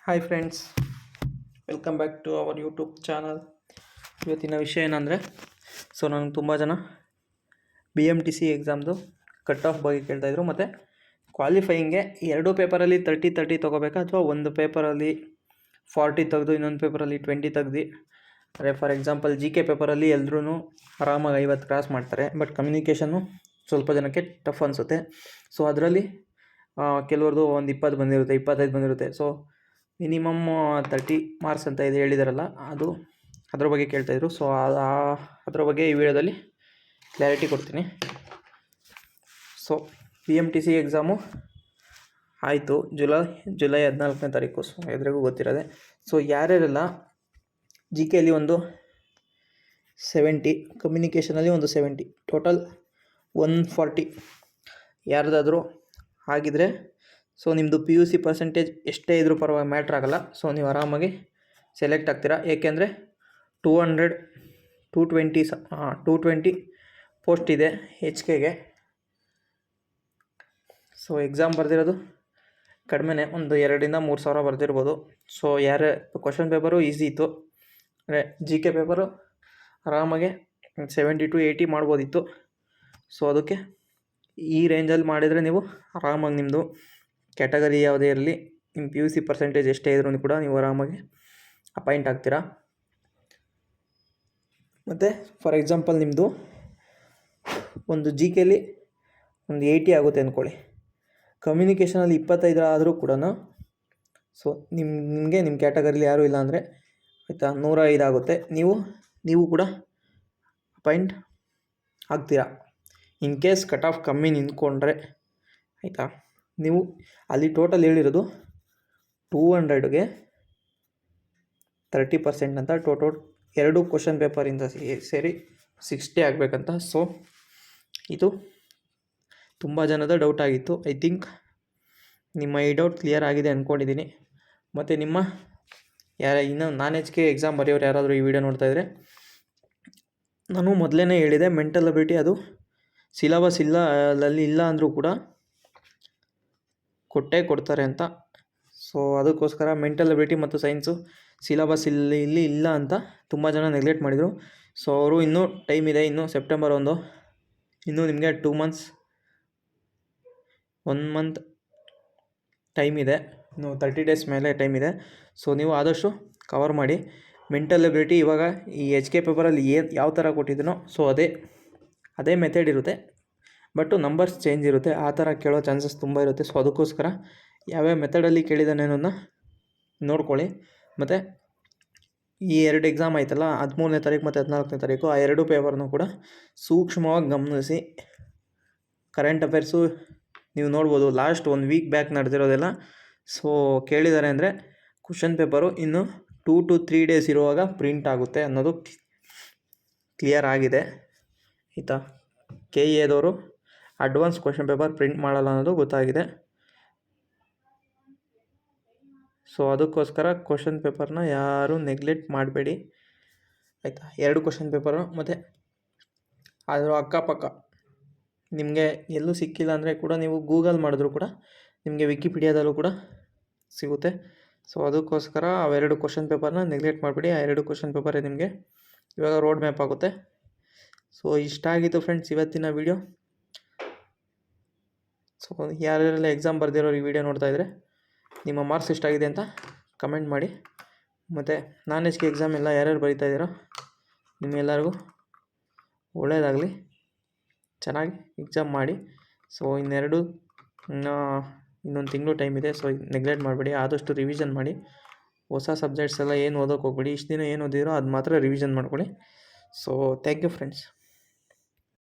Hi friends, welcome back to our YouTube channel. ಇವತ್ತಿನ ವಿಷಯ ಏನಂದರೆ, ನನಗೆ ತುಂಬ ಜನ BMTC ಎಕ್ಸಾಮ್ದು ಕಟ್ ಆಫ್ ಬಗ್ಗೆ ಕೇಳ್ತಾಯಿದ್ರು. ಮತ್ತು ಕ್ವಾಲಿಫೈಯಿಂಗ್ಗೆ ಎರಡೂ ಪೇಪರಲ್ಲಿ 30 ತೊಗೋಬೇಕಾ ಅಥವಾ ಒಂದು ಪೇಪರಲ್ಲಿ 40 ತೆಗೆದು ಇನ್ನೊಂದು ಪೇಪರಲ್ಲಿ 20 ತೆಗ್ದು. ಅದೇ ಫಾರ್ ಎಕ್ಸಾಂಪಲ್ GK ಪೇಪರಲ್ಲಿ ಎಲ್ಲರೂ ಆರಾಮಾಗಿ 50 ಕ್ರಾಸ್ ಮಾಡ್ತಾರೆ. ಬಟ್ ಕಮ್ಯುನಿಕೇಷನ್ನು ಸ್ವಲ್ಪ ಜನಕ್ಕೆ ಟಫ್ ಅನಿಸುತ್ತೆ. ಸೊ ಅದರಲ್ಲಿ ಕೆಲವ್ರದ್ದು ಒಂದು 20 ಬಂದಿರುತ್ತೆ, 25 ಬಂದಿರುತ್ತೆ. ಸೊ ಮಿನಿಮಮ್ 30 ಮಾರ್ಕ್ಸ್ ಅಂತ ಇದೆ ಹೇಳಿದಾರಲ್ಲ, ಅದ್ರ ಬಗ್ಗೆ ಕೇಳ್ತಾಯಿದ್ರು. ಸೊ ಅದರ ಬಗ್ಗೆ ಈ ವಿಡಿಯೋದಲ್ಲಿ ಕ್ಲಾರಿಟಿ ಕೊಡ್ತೀನಿ. ಸೊ BMTC ಎಕ್ಸಾಮು ಆಯಿತು ಜುಲೈ 14ನೇ ತಾರೀಕು. ಸೊ ಎಲ್ರಿಗೂ ಗೊತ್ತಿರೋದೆ. ಸೊ ಯಾರ್ಯಾರೆಲ್ಲ GKಯಲ್ಲಿ ಒಂದು 70, ಕಮ್ಯುನಿಕೇಷನಲ್ಲಿ ಒಂದು 70, ಟೋಟಲ್ 140 ಯಾರ್ದಾದರೂ ಆಗಿದ್ರೆ, ಸೊ ನಿಮ್ಮದು PUC ಪರ್ಸೆಂಟೇಜ್ ಎಷ್ಟೇ ಇದ್ರೂ ಪರವಾಗಿ ಮ್ಯಾಟ್ರ್ ಆಗೋಲ್ಲ. ಸೊ ನೀವು ಆರಾಮಾಗಿ ಸೆಲೆಕ್ಟ್ ಆಗ್ತೀರಾ. ಏಕೆಂದರೆ 220 ಪೋಸ್ಟ್ ಇದೆ HKಗೆ. ಸೊ ಎಕ್ಸಾಮ್ ಬರೆದಿರೋದು ಕಡಿಮೆನೇ, ಒಂದು 2,000-3,000 ಸಾವಿರ ಬರೆದಿರ್ಬೋದು. ಸೊ ಕ್ವಶನ್ ಪೇಪರು ಈಸಿ ಇತ್ತು. ಅಂದರೆ GK ಪೇಪರು ಆರಾಮಾಗೆ 70 to 80 ಮಾಡ್ಬೋದಿತ್ತು. ಸೊ ಅದಕ್ಕೆ ಈ ರೇಂಜಲ್ಲಿ ಮಾಡಿದರೆ ನೀವು ಆರಾಮಾಗಿ ನಿಮ್ಮದು ಕ್ಯಾಟಗರಿ ಯಾವುದೇ ಇರಲಿ, ನಿಮ್ಮ PUC ಪರ್ಸೆಂಟೇಜ್ ಎಷ್ಟೇ ಇದ್ರೂ ಕೂಡ ನೀವು ಆರಾಮಾಗಿ ಅಪಾಯಿಂಟ್ ಆಗ್ತೀರಾ. ಮತ್ತು ಫಾರ್ ಎಕ್ಸಾಂಪಲ್ ನಿಮ್ಮದು ಒಂದು GKಲಿ ಒಂದು 80 ಆಗುತ್ತೆ ಅಂದ್ಕೊಳ್ಳಿ, ಕಮ್ಯುನಿಕೇಷನಲ್ಲಿ 25 ಆದರೂ ಕೂಡ, ಸೊ ನಿಮಗೆ ನಿಮ್ಮ ಕ್ಯಾಟಗರಿಲಿ ಯಾರೂ ಇಲ್ಲ ಅಂದರೆ ಆಯಿತಾ 105 ಆಗುತ್ತೆ. ನೀವು ಕೂಡ ಅಪಾಯಿಂಟ್ ಆಗ್ತೀರಾ. ಇನ್ ಕೇಸ್ ಕಟ್ ಆಫ್ ಕಮ್ಮಿ ನಿಂತ್ಕೊಂಡ್ರೆ ಆಯಿತಾ, ನೀವು ಅಲ್ಲಿ ಟೋಟಲ್ ಹೇಳಿರೋದು 200ಗೆ 30% ಅಂತ, ಟೋಟಲ್ 2 ಕ್ವಶನ್ ಪೇಪರಿಂದ ಸೇರಿ 60 ಆಗಬೇಕಂತ. ಸೊ ಇದು ತುಂಬ ಜನದ ಡೌಟ್ ಆಗಿತ್ತು. ಐ ಥಿಂಕ್ ನಿಮ್ಮ ಈ ಡೌಟ್ ಕ್ಲಿಯರ್ ಆಗಿದೆ ಅಂದ್ಕೊಂಡಿದ್ದೀನಿ. ಮತ್ತು ನಿಮ್ಮ ಇನ್ನು HK ಎಕ್ಸಾಮ್ ಬರೆಯೋರು ಯಾರಾದರೂ ಈ ವಿಡಿಯೋ ನೋಡ್ತಾಯಿದ್ರೆ, ನಾನು ಮೊದಲೇ ಹೇಳಿದೆ, ಮೆಂಟಲ್ ಅಬಿಲಿಟಿ ಅದು ಸಿಲಬಸ್ ಇಲ್ಲ ಅಂದರೂ ಕೂಡ ಕೊಡ್ತಾರೆ ಅಂತ. ಸೊ ಅದಕ್ಕೋಸ್ಕರ ಮೆಂಟಲ್ ಅಬಿಲಿಟಿ ಮತ್ತು ಸೈನ್ಸು ಸಿಲಬಸ್ ಇಲ್ಲಿ ಇಲ್ಲ ಅಂತ ತುಂಬ ಜನ ನೆಗ್ಲೆಕ್ಟ್ ಮಾಡಿದರು. ಸೊ ಅವರು ಇನ್ನೂ ಟೈಮ್ ಇದೆ, ಇನ್ನೂ ಸೆಪ್ಟೆಂಬರ್ 1, ಇನ್ನೂ ನಿಮಗೆ 2 months 1 month ಟೈಮ್ ಇದೆ, ಇನ್ನು 30 days ಮೇಲೆ ಟೈಮ್ ಇದೆ. ಸೊ ನೀವು ಆದಷ್ಟು ಕವರ್ ಮಾಡಿ. ಮೆಂಟಲ್ ಅಬಿಲಿಟಿ ಇವಾಗ ಈ HK ಪೇಪರಲ್ಲಿ ಯಾವ ಥರ ಕೊಟ್ಟಿದ್ದೀನೋ, ಸೊ ಅದೇ ಮೆಥಡ್ ಇರುತ್ತೆ. ಬಟ್ಟು ನಂಬರ್ಸ್ ಚೇಂಜ್ ಇರುತ್ತೆ, ಆ ಥರ ಕೇಳೋ ಚಾನ್ಸಸ್ ತುಂಬ ಇರುತ್ತೆ. ಸೊ ಅದಕ್ಕೋಸ್ಕರ ಯಾವ್ಯಾವ ಮೆಥಡಲ್ಲಿ ಕೇಳಿದ್ದಾನೆ ಅನ್ನೋದನ್ನ ನೋಡ್ಕೊಳ್ಳಿ. ಮತ್ತು ಈ 2 ಎಕ್ಸಾಮ್ ಆಯ್ತಲ್ಲ, 13ನೇ ತಾರೀಕು ಮತ್ತು 14ನೇ ತಾರೀಕು, ಆ 2 ಪೇಪರ್ನೂ ಕೂಡ ಸೂಕ್ಷ್ಮವಾಗಿ ಗಮನಿಸಿ. ಕರೆಂಟ್ ಅಫೇರ್ಸು ನೀವು ನೋಡ್ಬೋದು, ಲಾಸ್ಟ್ 1 week ಬ್ಯಾಕ್ ನಡೆದಿರೋದೆಲ್ಲ. ಸೊ ಕೇಳಿದ್ದಾರೆ ಅಂದರೆ ಕ್ವಶನ್ ಪೇಪರು ಇನ್ನು 2 to 3 days ಇರುವಾಗ ಪ್ರಿಂಟ್ ಆಗುತ್ತೆ ಅನ್ನೋದು ಕ್ಲಿಯರ್ ಆಗಿದೆ ಆಯಿತಾ. KEAದವರು ಅಡ್ವಾನ್ಸ್ ಕ್ವಶನ್ ಪೇಪರ್ ಪ್ರಿಂಟ್ ಮಾಡಲ್ಲ ಅನ್ನೋದು ಗೊತ್ತಾಗಿದೆ. ಸೊ ಅದಕ್ಕೋಸ್ಕರ ಕ್ವಶನ್ ಪೇಪರ್ನ ಯಾರೂ ನೆಗ್ಲೆಕ್ಟ್ ಮಾಡಬೇಡಿ ಆಯಿತಾ. 2 ಕ್ವಶನ್ ಪೇಪರು, ಮತ್ತು ಅದರ ಅಕ್ಕಪಕ್ಕ ನಿಮಗೆ ಎಲ್ಲೂ ಸಿಕ್ಕಿಲ್ಲ ಅಂದರೆ ಕೂಡ ನೀವು ಗೂಗಲ್ ಮಾಡಿದ್ರೂ ಕೂಡ ನಿಮಗೆ ವಿಕಿಪೀಡಿಯಾದಲ್ಲೂ ಕೂಡ ಸಿಗುತ್ತೆ. ಸೊ ಅದಕ್ಕೋಸ್ಕರ ಅವೆರಡು ಕ್ವಶನ್ ಪೇಪರ್ನ ನೆಗ್ಲೆಕ್ಟ್ ಮಾಡಬೇಡಿ. ಆ 2 ಕ್ವಶನ್ ಪೇಪರೇ ನಿಮಗೆ ಇವಾಗ ರೋಡ್ ಮ್ಯಾಪ್ ಆಗುತ್ತೆ. ಸೊ ಇಷ್ಟ ಆಗಿತ್ತು ಫ್ರೆಂಡ್ಸ್ ಇವತ್ತಿನ ವಿಡಿಯೋ. ಸೊ ಯಾರ್ಯಾರೆಲ್ಲ ಎಕ್ಸಾಮ್ ಬರೆದಿರೋರು ಈ ವಿಡಿಯೋ ನೋಡ್ತಾಯಿದ್ರೆ, ನಿಮ್ಮ ಮಾರ್ಕ್ಸ್ ಎಷ್ಟಾಗಿದೆ ಅಂತ ಕಮೆಂಟ್ ಮಾಡಿ. ಮತ್ತು HK ಎಕ್ಸಾಮ್ ಎಲ್ಲ ಯಾರ್ಯಾರು ಬರೀತಾ ಇದ್ದೀರೋ ನಿಮ್ಮೆಲ್ಲರಿಗೂ ಒಳ್ಳೆಯದಾಗಲಿ, ಚೆನ್ನಾಗಿ ಎಕ್ಸಾಮ್ ಮಾಡಿ. ಸೊ ಇನ್ನೊಂದು ತಿಂಗಳು ಟೈಮ್ ಇದೆ. ಸೊ ನೆಗ್ಲೆಕ್ಟ್ ಮಾಡಬೇಡಿ, ಆದಷ್ಟು ರಿವಿಷನ್ ಮಾಡಿ. ಹೊಸ ಸಬ್ಜೆಕ್ಟ್ಸ್ ಎಲ್ಲ ಏನು ಓದೋಕೆ ಹೋಗ್ಬೇಡಿ. ಇಷ್ಟು ದಿನ ಏನು ಓದಿರೋ ಅದು ಮಾತ್ರ ರಿವಿಷನ್ ಮಾಡ್ಕೊಳ್ಳಿ. So thank you friends.